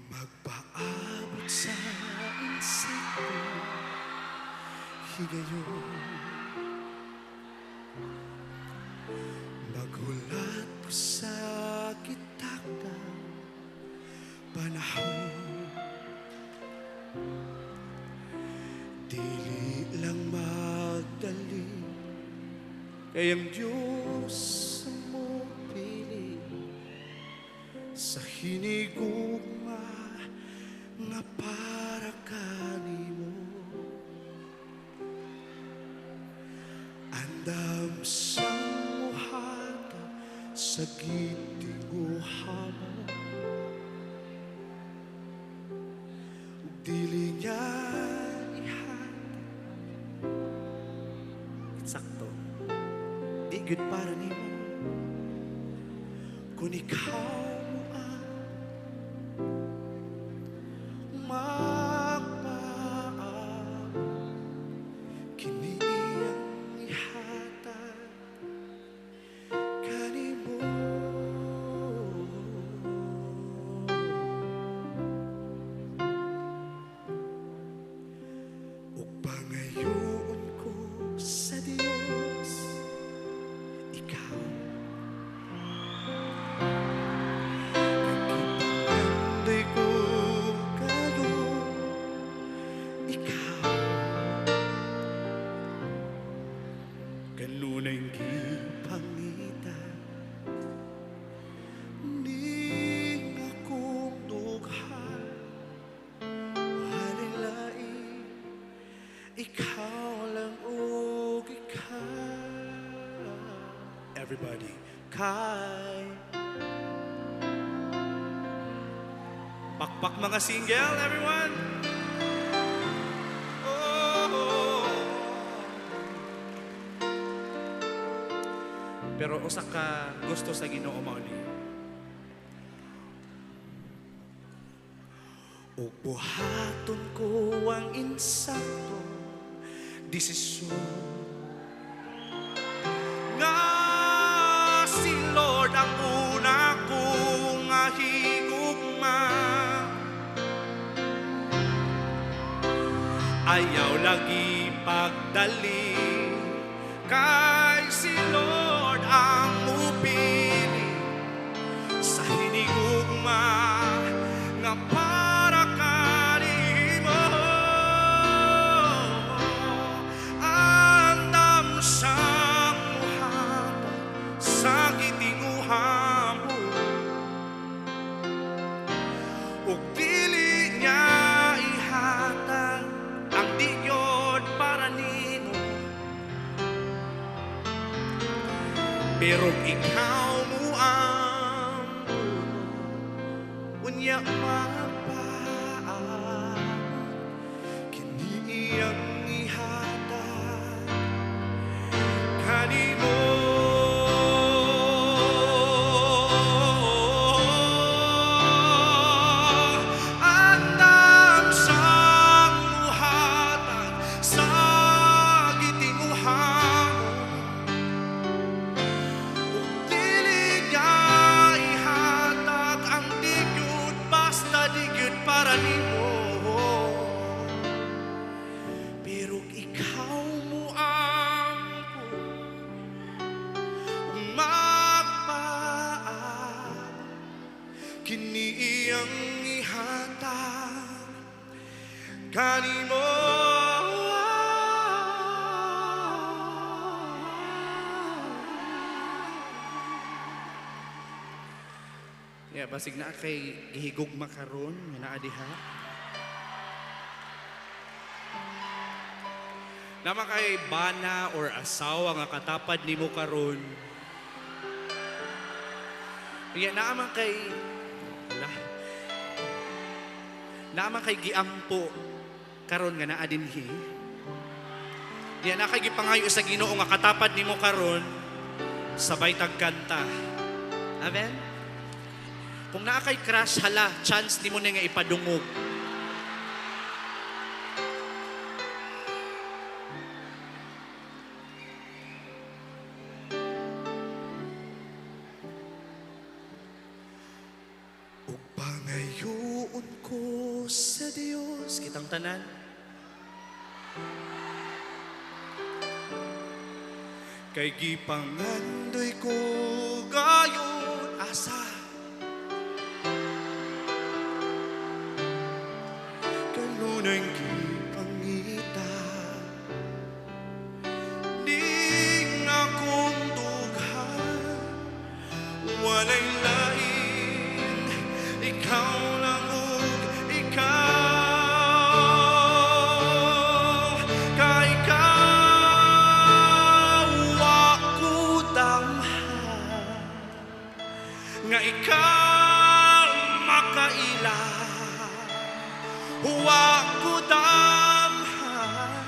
Magpaabot sa insekto, higayon, maghulat po sa kitakdang panahon. Dili lang magdali, kayang Diyos mo pili sa hinigugma nga para kanimo. Andam sang muhata sa gitinguhan mo, dili niya ihati. Sakto, di good para nimo kung ikaw kanunay gipangita, ni akong dughan, walilai, ikaw lang og ikaw. Everybody, kay pakpak mga single, everyone. Pero usa ka gusto sa Ginoo mao ni. O buhaton ko ang insakto desisyon nga si Lord ang una kong higugma. Ayaw lagi pagdali kay si Lord ang mupili sa hinigugma nga para kanimo. Andam siyang muhata sa gitinguhan mo, ug dili niya ihatag ang digyod para nimo. Pero ikaw mo ang unya mapaan, kini iyang ihatag kanimo. Andam siyang muhatag sa gitinguhan mo, para nimo. Pero ikaw mo ang magpaan, kini iyang ihatag kanimo. Yeah, basig na kay gihigugma karon nga naa diha. Nama kay bana or asawa nga katapad nimo karon. Yeah, naman kay giampo karon nga naa dinhi. Yeah, na kay gipangayo sa Ginoo nga katapad nimo karon sabay tagkanta. Amen. Kung naa kay crush, hala, chance di mo na nga ipadungog. sa Dios, kitang tanan. Kay gipangandoy ko gayon asa. Kanunay gipangita. Ning akong dughan, walay lain, ikaw lang ug ikaw. Kay ikaw ako damhan, nga ikaw makaila. Wa ko damhan,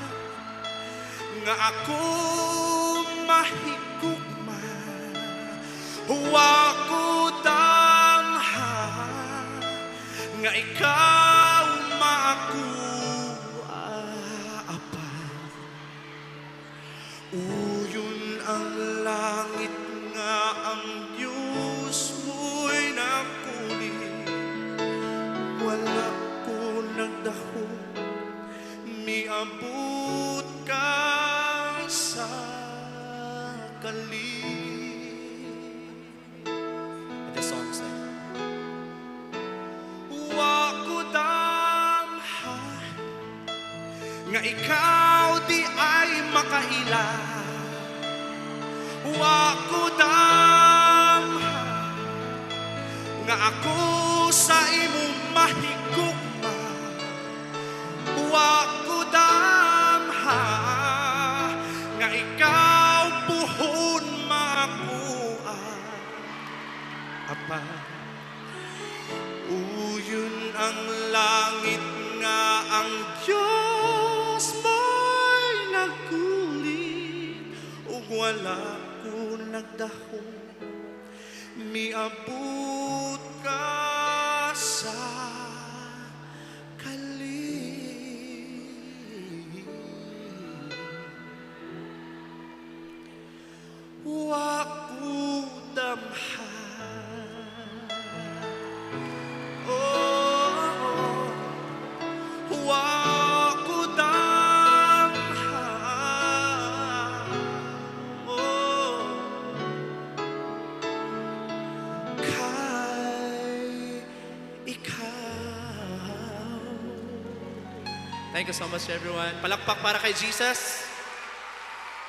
nga ako mahigugman. Wa ko damhan, nga ikaw maakuapan. Uyon ang langit nga ang Diyos mo'y nakulit. Wala ko nagdaho, miabot ka sa kali. The song said, wa ko damhan, nga ikaw di ay makaila. Wa ko damhan, nga ako sa imong mahigugma. Wa ko damhan, nga ikaw puhon makuha. Apa, uyon ang langit nga ang Diyos mo'y nagkulit. Ug wala ko nagdaho, miabot ka sa kali. Wa ko damhan, oh, wa ko damhan, oh, kay ikaw. Thank you so much, everyone. Palakpak para kay Jesus.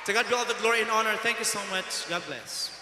To God be all the glory and honor. Thank you so much. God bless.